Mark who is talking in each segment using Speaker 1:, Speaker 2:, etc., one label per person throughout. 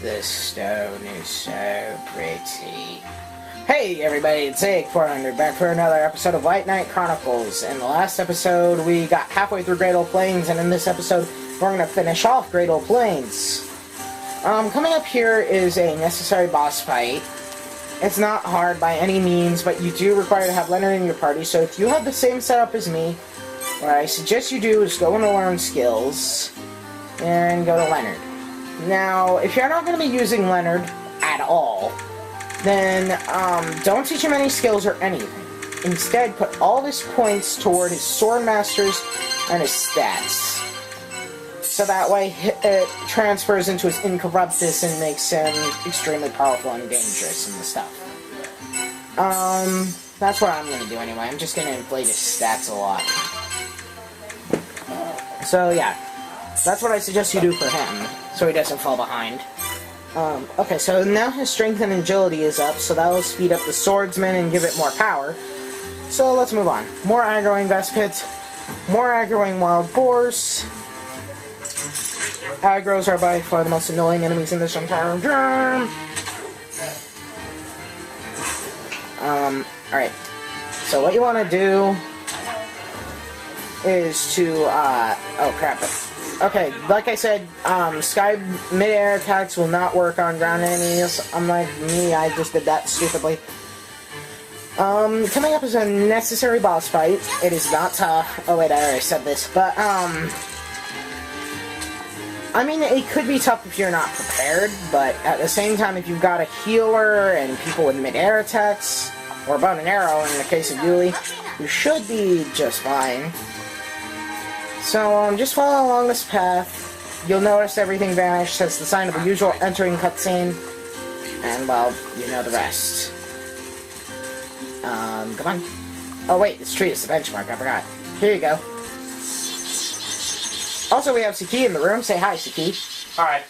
Speaker 1: This stone is so pretty. Hey everybody, it's Egg400 back for another episode of White Knight Chronicles. In the last episode, we got halfway through Greydal Plains, and in this episode, we're going to finish off Greydal Plains. Coming up here is a necessary boss fight. It's not hard by any means, but you do require to have Leonard in your party, so if you have the same setup as me, what I suggest you do is go into Learn Skills, and go to Leonard. Now, if you're not going to be using Leonard at all, then don't teach him any skills or anything. Instead, put all his points toward his sword masters and his stats. So that way it transfers into his incorruptus and makes him extremely powerful and dangerous and stuff. That's what I'm going to do anyway. I'm just going to inflate his stats a lot. So yeah, that's what I suggest you do for him, so he doesn't fall behind. Okay, so now his strength and agility is up, so that will speed up the swordsman and give it more power. So let's move on. More aggroing Vespit, more aggroing wild boars. Aggros are by far the most annoying enemies in this entire game. Alright. So what you want to do is to, oh crap. Okay, like I said, sky mid-air attacks will not work on ground enemies. Unlike me, I just did that stupidly. Coming up is a necessary boss fight. It is not tough. Oh wait, I already said this, but, I mean, it could be tough if you're not prepared, but at the same time, if you've got a healer and people with mid-air attacks, or bow and arrow in the case of Yuli, you should be just fine. So, just follow along this path. You'll notice everything vanished as the sign of the usual entering cutscene. And, well, you know the rest. Come on. Oh wait, this tree is the benchmark, I forgot. Here you go. Also, we have Siki in the room. Say hi, Siki.
Speaker 2: Alright.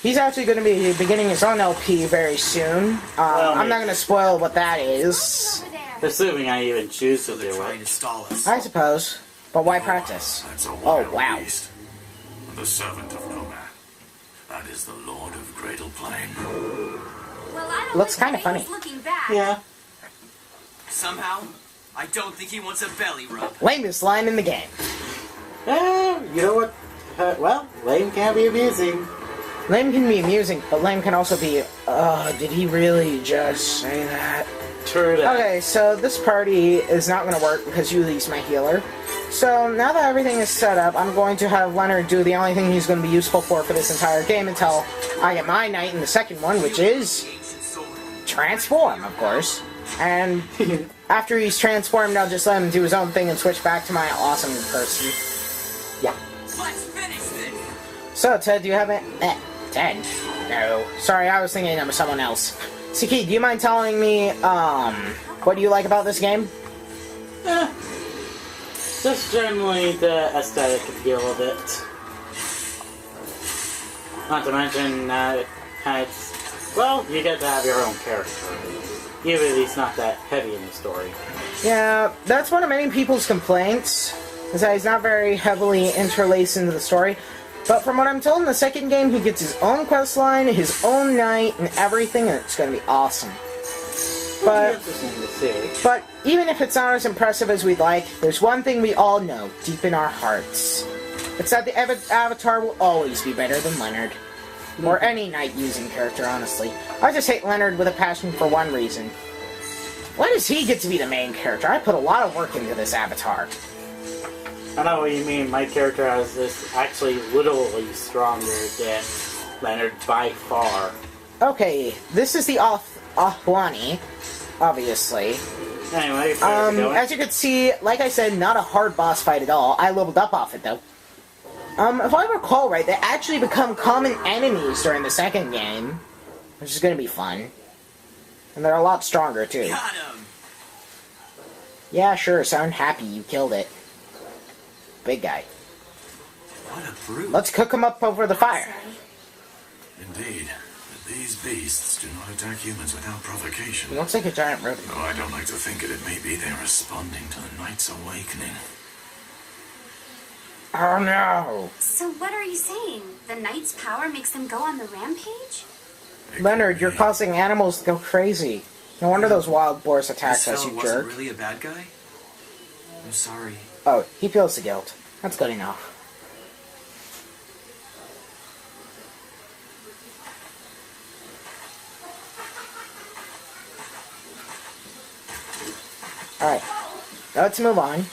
Speaker 1: He's actually going to be beginning his own LP very soon. I'm not going to spoil what that is.
Speaker 2: Assuming I even choose to do it.
Speaker 1: I suppose. But why practice? Oh, wow.
Speaker 3: Beast, the servant of no man. That is the Lord of Greydal Plains.
Speaker 4: Well,
Speaker 1: looks kind of funny.
Speaker 2: Yeah.
Speaker 5: Somehow, I don't think he wants a belly rub.
Speaker 1: Lamest line in the game.
Speaker 2: You know what? Well, lame can be amusing.
Speaker 1: Lame can be amusing, but lame can also be, did he really just say that?
Speaker 2: True that.
Speaker 1: Okay, so this party is not going to work because Yuli's my healer. So now that everything is set up, I'm going to have Leonard do the only thing he's going to be useful for this entire game until I get my knight in the second one, which is transform, of course. And after he's transformed, I'll just let him do his own thing and switch back to my awesome person. Yeah.
Speaker 5: Let's finish this.
Speaker 1: So, Ted, do you have it? Ted? No. Sorry, I was thinking of someone else. Siki, do you mind telling me, what do you like about this game?
Speaker 2: Just generally the aesthetic appeal of it. Not to mention that it's, well, you get to have your own character. Even if he's not that heavy in the story.
Speaker 1: Yeah, that's one of many people's complaints, is that he's not very heavily interlaced into the story. But from what I'm told, in the second game, he gets his own questline, his own knight, and everything, and it's going to be awesome. But even if it's not as impressive as we'd like, there's one thing we all know, deep in our hearts. It's that the Avatar will always be better than Leonard. Or any knight-using character, honestly. I just hate Leonard with a passion for one reason. Why does he get to be the main character? I put a lot of work into this Avatar.
Speaker 2: I know what you mean. My character is actually literally stronger than Leonard by far.
Speaker 1: Okay, this is the Ahwani, obviously.
Speaker 2: Anyway,
Speaker 1: as you can see, like I said, not a hard boss fight at all. I leveled up off it, though. If I recall right, they actually become common enemies during the second game, which is going to be fun. And they're a lot stronger, too.
Speaker 5: Got him.
Speaker 1: Yeah, sure, sound happy you killed it. Big guy.
Speaker 3: What a brute.
Speaker 1: Let's cook him up over the fire.
Speaker 3: Indeed. But these beasts do not attack humans without provocation.
Speaker 1: He looks like a giant rodent.
Speaker 3: Though I don't like to think it may be they're responding to the Knight's awakening.
Speaker 1: Oh no!
Speaker 4: So what are you saying? The knight's power makes them go on the rampage?
Speaker 1: Leonard, you're causing animals to go crazy. No wonder those wild boars attacked
Speaker 5: This
Speaker 1: us,
Speaker 5: fellow
Speaker 1: you
Speaker 5: wasn't
Speaker 1: jerk.
Speaker 5: really a bad guy? I'm sorry.
Speaker 1: Oh, he feels the guilt. That's good enough. Alright, let's move on.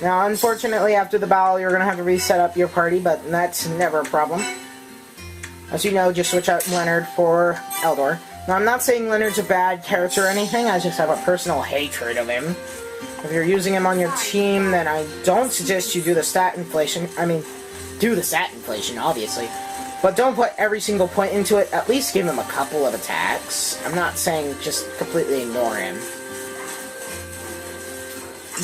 Speaker 1: Now, unfortunately, after the battle, you're going to have to reset up your party, but that's never a problem. As you know, just switch out Leonard for Eldor. Now, I'm not saying Leonard's a bad character or anything, I just have a personal hatred of him. If you're using him on your team, then I don't suggest you do the stat inflation. I mean, do the stat inflation, obviously. But don't put every single point into it. At least give him a couple of attacks. I'm not saying just completely ignore him.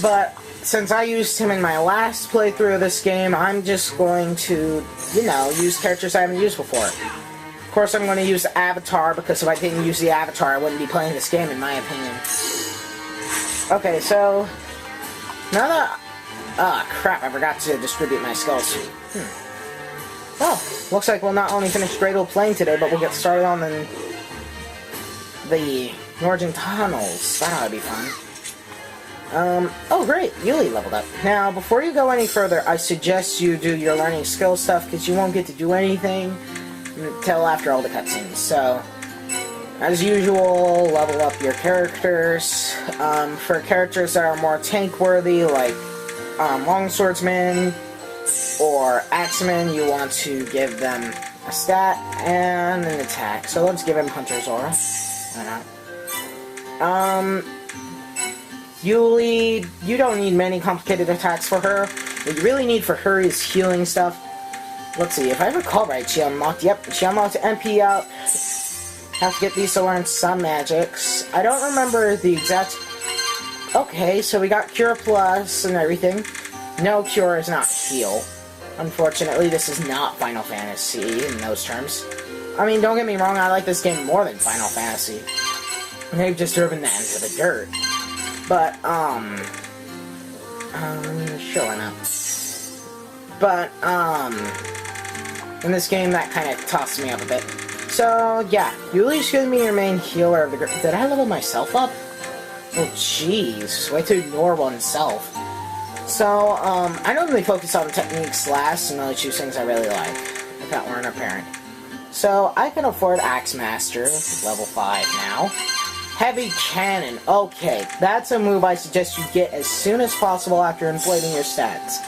Speaker 1: But since I used him in my last playthrough of this game, I'm just going to, you know, use characters I haven't used before. Of course, I'm going to use the Avatar, because if I didn't use the Avatar, I wouldn't be playing this game, in my opinion. Okay, so now that... Ah, crap, I forgot to distribute my skills. Well, looks like we'll not only finish Greydal Plains today, but we'll get started on the Northern Tunnels. That ought to be fun. Oh great, Yuli leveled up. Now, before you go any further, I suggest you do your learning skill stuff, because you won't get to do anything until after all the cutscenes. So, as usual, level up your characters. For characters that are more tank-worthy, like Longswordsmen or Axemen, you want to give them a stat and an attack. So let's give him Hunter's Aura. Why not? Yuli, you don't need many complicated attacks for her. What you really need for her is healing stuff. Let's see, if I recall right, she unlocked MP up. Have to get these to learn some magics. I don't remember the exact... Okay, so we got Cure Plus and everything. No, Cure is not Heal. Unfortunately, this is not Final Fantasy in those terms. I mean, don't get me wrong, I like this game more than Final Fantasy. They've just driven that into the dirt. But, sure, why not? But, in this game, that kind of tossed me up a bit. So, yeah, Yuli's gonna be your main healer of the group. Did I level myself up? Oh, jeez. Way to ignore oneself. So, I normally focus on techniques last and only choose things I really like, if that weren't apparent. So, I can afford Axe Master, level 5 now. Heavy Cannon. Okay, that's a move I suggest you get as soon as possible after inflating your stats.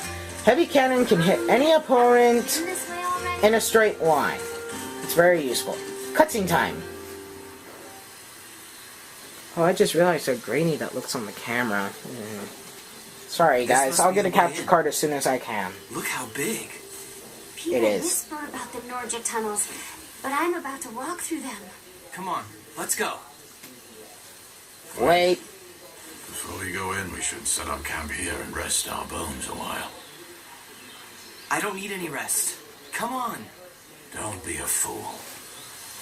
Speaker 1: Heavy Cannon can hit any opponent in a straight line. It's very useful. Cutscene time. Oh, I just realized how grainy that looks on the camera. Sorry, guys. I'll get a capture card as soon as I can.
Speaker 5: Look how big.
Speaker 4: People
Speaker 1: It is.
Speaker 4: whisper about the Norja tunnels, but I'm about to walk through them.
Speaker 5: Come on, let's go.
Speaker 1: Wait.
Speaker 3: Before we go in, we should set up camp here and rest our bones a while.
Speaker 5: I don't need any rest. Come on.
Speaker 3: Don't be a fool.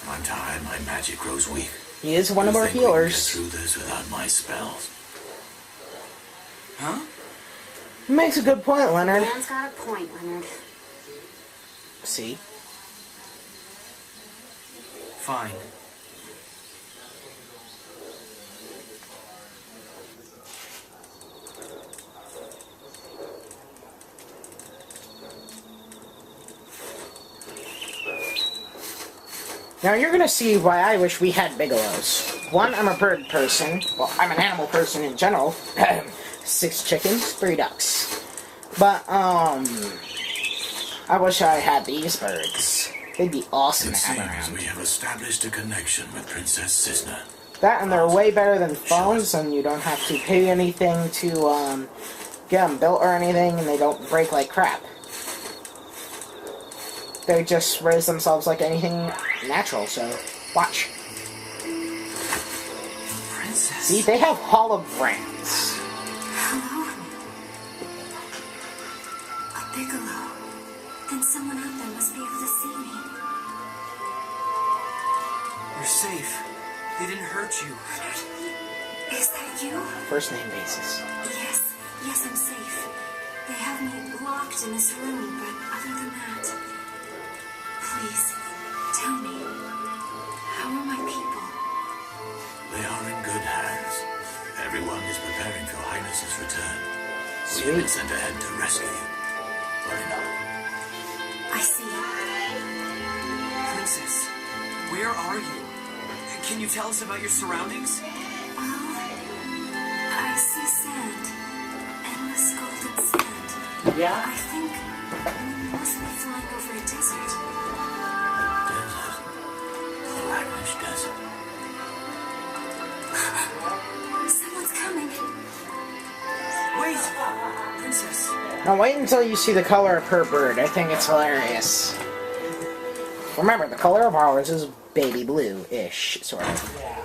Speaker 3: When I'm tired, my magic grows weak.
Speaker 1: He is one of
Speaker 3: You
Speaker 1: our
Speaker 3: think we can
Speaker 1: healers.
Speaker 3: get through this without my spells?
Speaker 5: Huh?
Speaker 1: Makes a good point, Leonard.
Speaker 4: Man's got a point, Leonard.
Speaker 1: See?
Speaker 5: Fine.
Speaker 1: Now you're gonna see why I wish we had bigelows. One, I'm a bird person. Well, I'm an animal person in general. 6 chickens, 3 ducks. But, I wish I had these birds. They'd be awesome
Speaker 3: It
Speaker 1: to have
Speaker 3: seems
Speaker 1: around.
Speaker 3: we have established a connection with Princess Cisna.
Speaker 1: That, and they're way better than phones, and you don't have to pay anything to, get them built or anything, and they don't break like crap. They just raise themselves like anything natural, so watch.
Speaker 5: Princess.
Speaker 1: See, they have holograms.
Speaker 4: Hello? A bigelow. Then someone out there must be able to see me.
Speaker 5: You're safe. They didn't hurt you.
Speaker 4: Is that you?
Speaker 1: First name basis.
Speaker 4: Yes, I'm safe. They have me locked in this room, but other than that, please, tell me, how are my people?
Speaker 3: They are in good hands. Everyone is preparing for Your Highness's return. We have been sent ahead to rescue you. Worry not.
Speaker 4: I see.
Speaker 5: Princess, where are you? Can you tell us about your surroundings?
Speaker 4: Well, I see sand. Endless golden sand.
Speaker 2: Yeah?
Speaker 4: I think we must be flying over a desert.
Speaker 3: Desert. The Lagnish Desert.
Speaker 4: Someone's coming.
Speaker 5: Wait! Princess.
Speaker 1: Now wait until you see the color of her bird. I think it's hilarious. Remember, the color of ours is baby blue-ish, sort of.
Speaker 2: Yeah.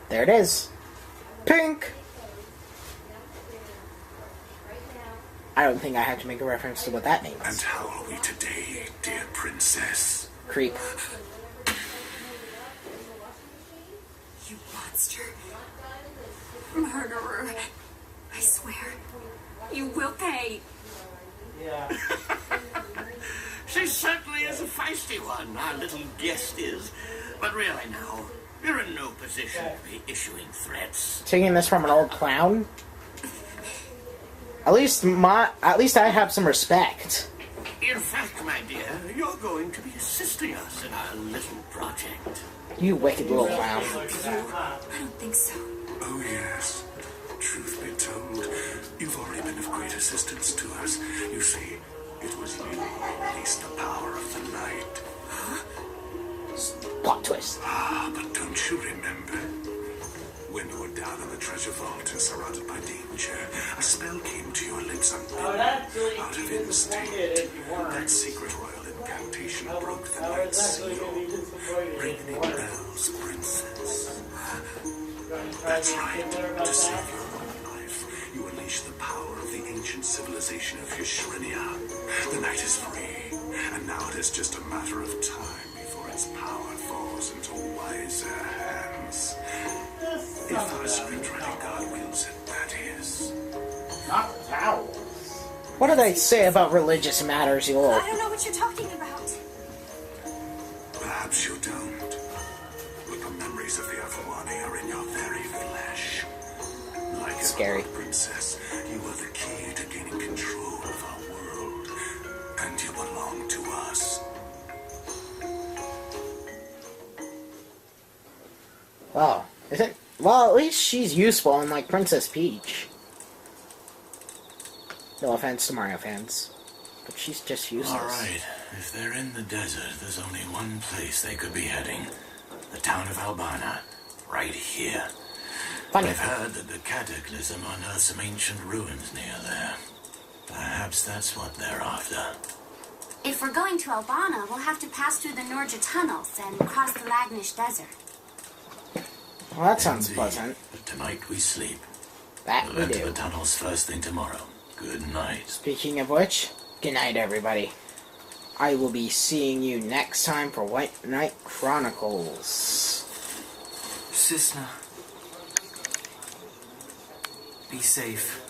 Speaker 1: There it is. Pink! I don't think I have to make a reference to what that means.
Speaker 3: And how are we today, dear princess?
Speaker 1: Creep.
Speaker 4: You monster. Murderer. I swear, you will pay.
Speaker 2: Yeah.
Speaker 6: She certainly is a feisty one, our little guest is. But really now, you're in no position to be issuing threats.
Speaker 1: Taking this from an old clown? At least I have some respect.
Speaker 6: In fact, my dear, you're going to be assisting us in our little project.
Speaker 1: You wicked little clown.
Speaker 4: I don't think so.
Speaker 3: Oh, yes. Truth be told, you've already been of great assistance to us. You see, it was you who released the power of the night.
Speaker 1: Plot twist.
Speaker 3: Ah, but don't you remember? When you were down in the treasure vault and surrounded by danger, a spell came to your lips unbidden, out of instinct. That secret royal incantation broke the night's seal. Ring any bells, princess. That's right. To save your own life, you unleash the power of the ancient civilization of Yshrinia. The night is free, and now it is just a matter of time before its power falls into wiser hands. If our script-writing god wills it, that is.
Speaker 2: Not vowels.
Speaker 1: What do they say about religious matters, you little...
Speaker 4: I don't know what you're talking about.
Speaker 3: Perhaps you don't. But the memories of the Avawani are in your very flesh. Like a
Speaker 1: Scary.
Speaker 3: princess, you are the key to gaining control of our world. And you belong to us.
Speaker 1: Oh, is it? Well, at least she's useful, unlike Princess Peach. No offense to Mario fans, but she's just useless.
Speaker 3: Alright, if they're in the desert, there's only one place they could be heading. The town of Albana. Right here.
Speaker 1: Funny.
Speaker 3: I've heard that the Cataclysm unearthed some ancient ruins near there. Perhaps that's what they're after.
Speaker 7: If we're going to Albana, we'll have to pass through the Norja tunnels and cross the Lagnish Desert.
Speaker 1: Well, that sounds
Speaker 3: Indeed.
Speaker 1: pleasant.
Speaker 3: But tonight we sleep.
Speaker 1: That
Speaker 3: We'll
Speaker 1: we
Speaker 3: enter
Speaker 1: do.
Speaker 3: the tunnels first thing tomorrow. Good night.
Speaker 1: Speaking of which, good night, everybody. I will be seeing you next time for White Knight Chronicles.
Speaker 5: Cisna. Be safe.